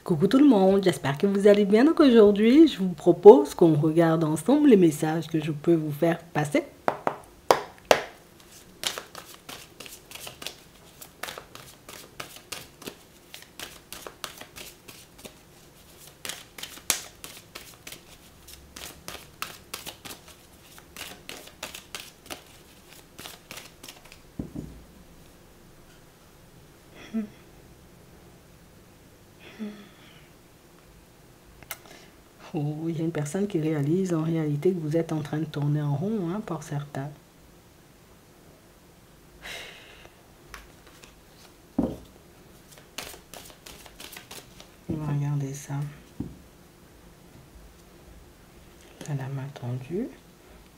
Coucou tout le monde, j'espère que vous allez bien. Donc aujourd'hui, je vous propose qu'on regarde ensemble les messages que je peux vous faire passer. Oh, il y a une personne qui réalise en réalité que vous êtes en train de tourner en rond, hein, pour certains. On va regarder ça. À la main tendue.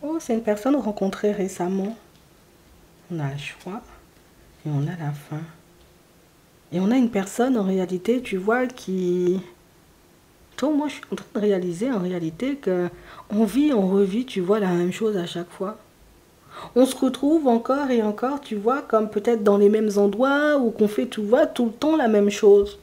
Oh, c'est une personne rencontrée récemment. On a le choix et on a la fin. Et on a une personne en réalité, tu vois, qui... Toi, moi, je suis en train de réaliser en réalité que on vit, on revit, tu vois, la même chose à chaque fois. On se retrouve encore et encore, tu vois, comme peut-être dans les mêmes endroits ou qu'on fait, tu vois, tout le temps la même chose.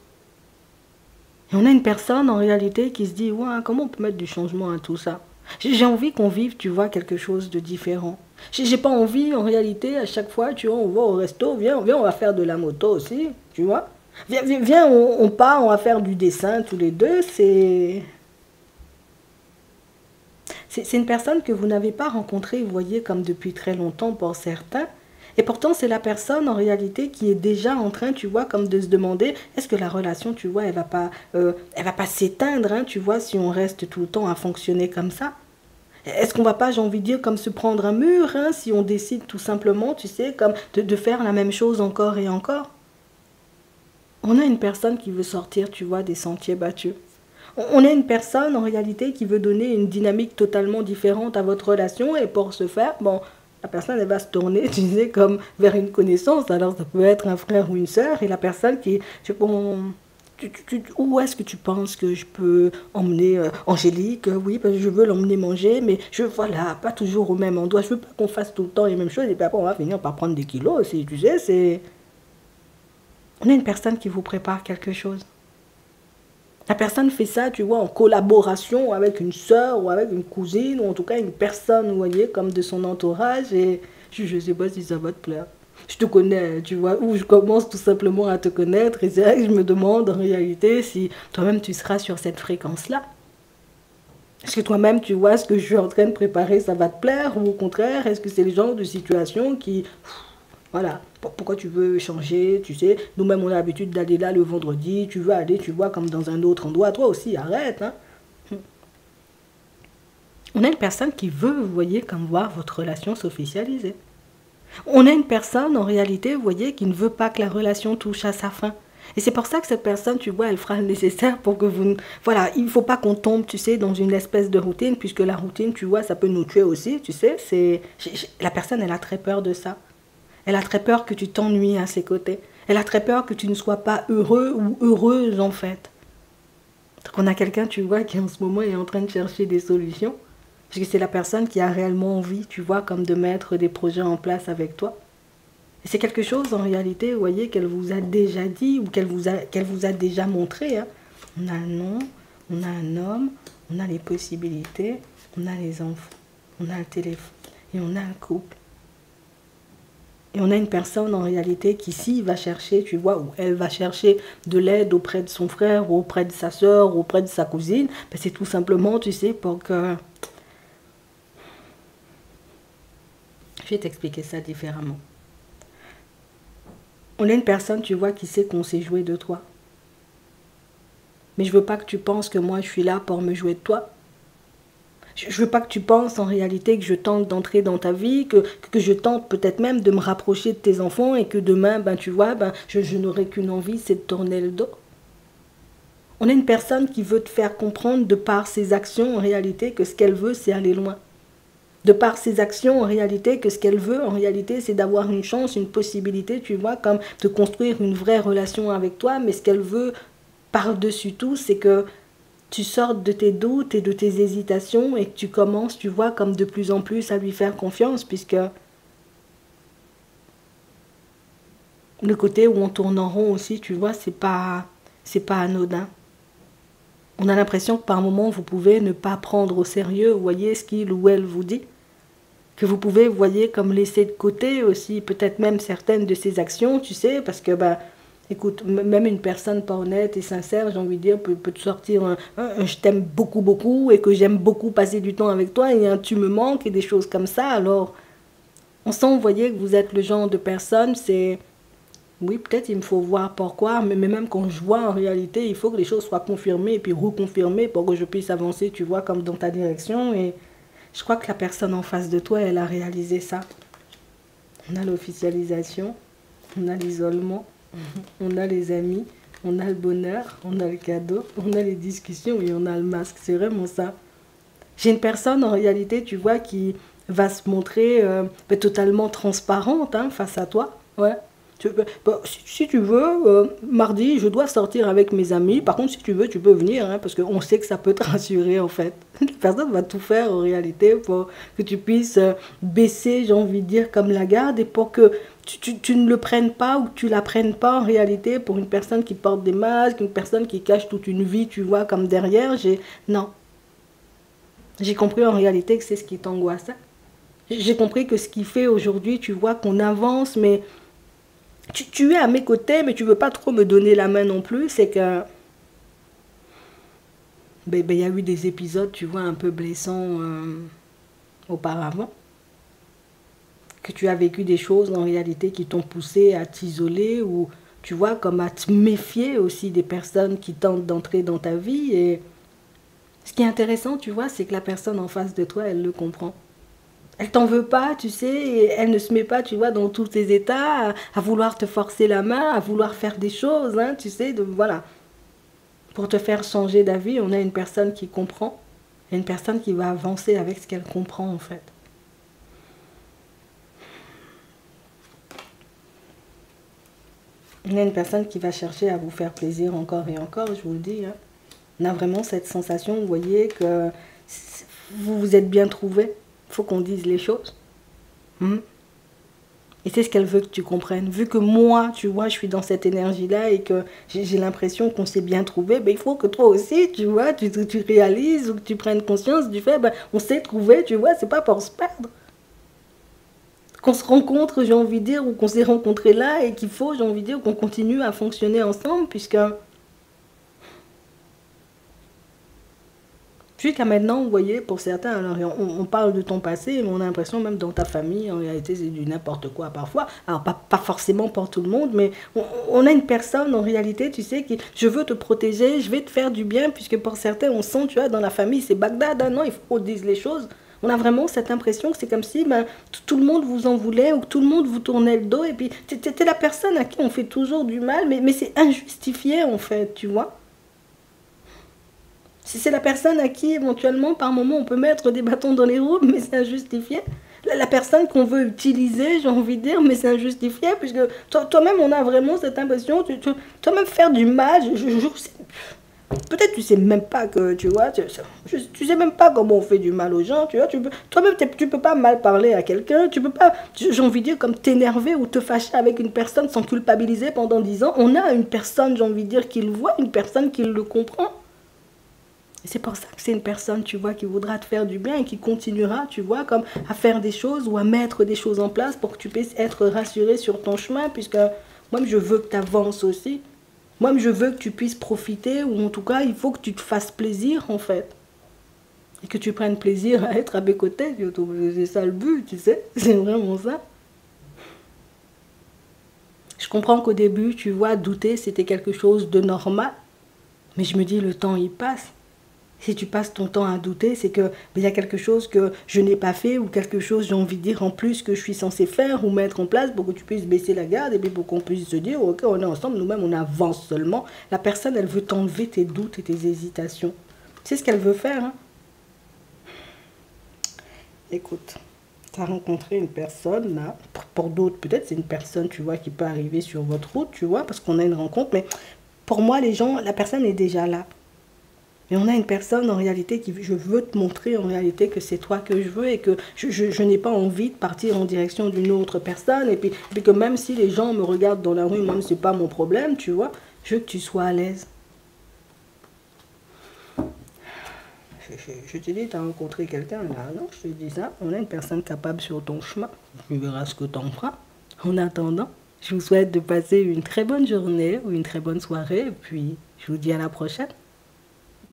Et on a une personne en réalité qui se dit, ouais, comment on peut mettre du changement à tout ça? J'ai envie qu'on vive, tu vois, quelque chose de différent. J'ai pas envie, en réalité, à chaque fois, tu vois, on va au resto, viens, on va faire de la moto aussi, tu vois. Viens, on part, on va faire du dessin tous les deux, c'est une personne que vous n'avez pas rencontrée, vous voyez, comme depuis très longtemps pour certains. Et pourtant, c'est la personne, en réalité, qui est déjà en train, tu vois, comme de se demander, est-ce que la relation, tu vois, elle va pas s'éteindre, hein, tu vois, si on reste tout le temps à fonctionner comme ça. Est-ce qu'on va pas, j'ai envie de dire, comme se prendre un mur, hein, si on décide tout simplement, tu sais, comme de faire la même chose encore et encore. On a une personne qui veut sortir, tu vois, des sentiers battus. On a une personne, en réalité, qui veut donner une dynamique totalement différente à votre relation. Et pour ce faire, bon, la personne, elle va se tourner, tu sais, comme vers une connaissance. Alors, ça peut être un frère ou une sœur. Et la personne qui, tu, bon, où est-ce que tu penses que je peux emmener Angélique? Oui, parce que je veux l'emmener manger, mais voilà, pas toujours au même endroit. Je veux pas qu'on fasse tout le temps les mêmes choses. Et puis après, on va finir par prendre des kilos aussi, tu sais, c'est... On a une personne qui vous prépare quelque chose. La personne fait ça, tu vois, en collaboration avec une sœur ou avec une cousine, ou en tout cas une personne, vous voyez, comme de son entourage. Et je ne sais pas si ça va te plaire. Je te connais, tu vois, ou je commence tout simplement à te connaître. Et c'est vrai que je me demande en réalité si toi-même tu seras sur cette fréquence-là. Est-ce que toi-même, tu vois, ce que je suis en train de préparer, ça va te plaire? Ou au contraire, est-ce que c'est le genre de situation qui... Voilà, pourquoi tu veux changer, tu sais, nous-mêmes on a l'habitude d'aller là le vendredi, tu veux aller, tu vois, comme dans un autre endroit, toi aussi, arrête, hein. On a une personne qui veut, vous voyez, comme voir votre relation s'officialiser. On a une personne, en réalité, vous voyez, qui ne veut pas que la relation touche à sa fin. Et c'est pour ça que cette personne, tu vois, elle fera le nécessaire pour que vous... Voilà, il ne faut pas qu'on tombe, tu sais, dans une espèce de routine, puisque la routine, tu vois, ça peut nous tuer aussi, tu sais. La personne, elle a très peur de ça. Elle a très peur que tu t'ennuies à ses côtés. Elle a très peur que tu ne sois pas heureux ou heureuse, en fait. Donc on a quelqu'un, tu vois, qui en ce moment est en train de chercher des solutions. Parce que c'est la personne qui a réellement envie, tu vois, comme de mettre des projets en place avec toi. Et c'est quelque chose, en réalité, vous voyez, qu'elle vous a déjà dit ou qu'elle vous a déjà montré, hein. On a un nom, on a un homme, on a les possibilités, on a les enfants, on a le téléphone et on a un couple. Et on a une personne en réalité qui, s'il va chercher, tu vois, ou elle va chercher de l'aide auprès de son frère, ou auprès de sa soeur, ou auprès de sa cousine, ben c'est tout simplement, tu sais, pour que... Je vais t'expliquer ça différemment. On a une personne, tu vois, qui sait qu'on sait jouer de toi. Mais je veux pas que tu penses que moi, je suis là pour me jouer de toi. Je veux pas que tu penses en réalité que je tente d'entrer dans ta vie, que je tente peut-être même de me rapprocher de tes enfants et que demain, ben tu vois, ben je n'aurai qu'une envie, c'est de tourner le dos. On a une personne qui veut te faire comprendre de par ses actions en réalité que ce qu'elle veut, c'est aller loin. De par ses actions en réalité que ce qu'elle veut en réalité, c'est d'avoir une chance, une possibilité, tu vois, comme de construire une vraie relation avec toi, mais ce qu'elle veut par-dessus tout, c'est que tu sortes de tes doutes et de tes hésitations et que tu commences, tu vois, comme de plus en plus à lui faire confiance, puisque le côté où on tourne en rond aussi, tu vois, c'est pas anodin. On a l'impression que par moments, vous pouvez ne pas prendre au sérieux, vous voyez, ce qu'il ou elle vous dit. Que vous pouvez, vous voyez, comme laisser de côté aussi, peut-être même certaines de ses actions, tu sais, parce que, bah, écoute, même une personne pas honnête et sincère, j'ai envie de dire, peut te sortir un je t'aime beaucoup, beaucoup, et que j'aime beaucoup passer du temps avec toi, et un tu me manques, et des choses comme ça. Alors, on sent, vous voyez, que vous êtes le genre de personne, c'est... Oui, peut-être il me faut voir pourquoi, mais même quand je vois en réalité, il faut que les choses soient confirmées et puis reconfirmées pour que je puisse avancer, tu vois, comme dans ta direction. Et je crois que la personne en face de toi, elle a réalisé ça. On a l'officialisation, on a l'isolement, on a les amis, on a le bonheur, on a le cadeau, on a les discussions et on a le masque. C'est vraiment ça. J'ai une personne en réalité, tu vois, qui va se montrer totalement transparente hein, face à toi. Ouais. Si tu veux, mardi, je dois sortir avec mes amis. Par contre, si tu veux, tu peux venir, hein, parce qu'on sait que ça peut te rassurer, en fait. La personne va tout faire, en réalité, pour que tu puisses baisser, j'ai envie de dire, comme la garde, et pour que tu ne le prennes pas ou que tu la prennes pas, en réalité, pour une personne qui porte des masques, une personne qui cache toute une vie, tu vois, comme derrière. Non. J'ai compris, en réalité, que c'est ce qui t'angoisse. J'ai compris que ce qui fait aujourd'hui, tu vois, qu'on avance, mais... Tu es à mes côtés, mais tu veux pas trop me donner la main non plus. C'est que... il y a eu des épisodes, tu vois, un peu blessants auparavant. Que tu as vécu des choses, en réalité, qui t'ont poussé à t'isoler ou, tu vois, comme à te méfier aussi des personnes qui tentent d'entrer dans ta vie. Et ce qui est intéressant, tu vois, c'est que la personne en face de toi, elle le comprend. Elle t'en veut pas, tu sais, et elle ne se met pas, tu vois, dans tous tes états, à vouloir te forcer la main, à vouloir faire des choses, hein, tu sais, voilà. Pour te faire changer d'avis, on a une personne qui comprend, et une personne qui va avancer avec ce qu'elle comprend, en fait. On a une personne qui va chercher à vous faire plaisir encore et encore, je vous le dis. Hein. On a vraiment cette sensation, vous voyez, que vous vous êtes bien trouvé. Il faut qu'on dise les choses. Et c'est ce qu'elle veut que tu comprennes. Vu que moi, tu vois, je suis dans cette énergie-là et que j'ai l'impression qu'on s'est bien trouvé, il faut que toi aussi, tu vois, tu réalises ou que tu prennes conscience du fait, on s'est trouvé, tu vois, c'est pas pour se perdre. Qu'on se rencontre, j'ai envie de dire, ou qu'on s'est rencontrés là et qu'il faut, j'ai envie de dire, qu'on continue à fonctionner ensemble, puisque... Jusqu'à maintenant, vous voyez, pour certains, alors on parle de ton passé, mais on a l'impression même dans ta famille, en réalité, c'est du n'importe quoi parfois. Alors, pas forcément pour tout le monde, mais on a une personne, en réalité, tu sais, qui, je veux te protéger, je vais te faire du bien, puisque pour certains, on sent, tu vois, dans la famille, c'est Bagdad, hein, non, il faut qu'on dise les choses. On a vraiment cette impression que c'est comme si tout le monde vous en voulait ou que tout le monde vous tournait le dos, et puis t'es la personne à qui on fait toujours du mal, mais c'est injustifié, en fait, tu vois. Si c'est la personne à qui, éventuellement, par moment, on peut mettre des bâtons dans les roues, mais c'est injustifié. La personne qu'on veut utiliser, j'ai envie de dire, mais c'est injustifié, puisque toi-même, on a vraiment cette impression, toi-même faire du mal, peut-être tu sais même pas que, tu vois, tu sais même pas comment on fait du mal aux gens, tu vois, toi-même, tu peux pas mal parler à quelqu'un, tu peux pas, j'ai envie de dire, comme t'énerver ou te fâcher avec une personne sans culpabiliser pendant 10 ans. On a une personne, j'ai envie de dire, qui le voit, une personne qui le comprend. Et c'est pour ça que c'est une personne, tu vois, qui voudra te faire du bien et qui continuera, tu vois, comme à faire des choses ou à mettre des choses en place pour que tu puisses être rassuré sur ton chemin, puisque moi, je veux que tu avances aussi. Moi, je veux que tu puisses profiter, ou en tout cas, il faut que tu te fasses plaisir, en fait. Et que tu prennes plaisir à être à mes côtés, c'est ça le but, tu sais, c'est vraiment ça. Je comprends qu'au début, tu vois, douter, c'était quelque chose de normal, mais je me dis, le temps, il passe. Si tu passes ton temps à douter, c'est qu'il y a quelque chose que je n'ai pas fait ou quelque chose, j'ai envie de dire, en plus que je suis censé faire ou mettre en place pour que tu puisses baisser la garde et puis pour qu'on puisse se dire, ok, on est ensemble, nous-mêmes, on avance seulement. La personne, elle veut t'enlever tes doutes et tes hésitations. C'est ce qu'elle veut faire. Hein? Écoute, tu as rencontré une personne, là, pour d'autres, peut-être c'est une personne, tu vois, qui peut arriver sur votre route, tu vois, parce qu'on a une rencontre, mais pour moi, les gens, la personne est déjà là. Mais on a une personne en réalité qui, je veux te montrer en réalité que c'est toi que je veux et que je n'ai pas envie de partir en direction d'une autre personne. Et puis que même si les gens me regardent dans la rue, moi, c'est pas mon problème, tu vois. Je veux que tu sois à l'aise. Je te dis, tu as rencontré quelqu'un là. Non, je te dis ça. On a une personne capable sur ton chemin. Tu verras ce que tu en feras. En attendant, je vous souhaite de passer une très bonne journée ou une très bonne soirée. Et puis, je vous dis à la prochaine.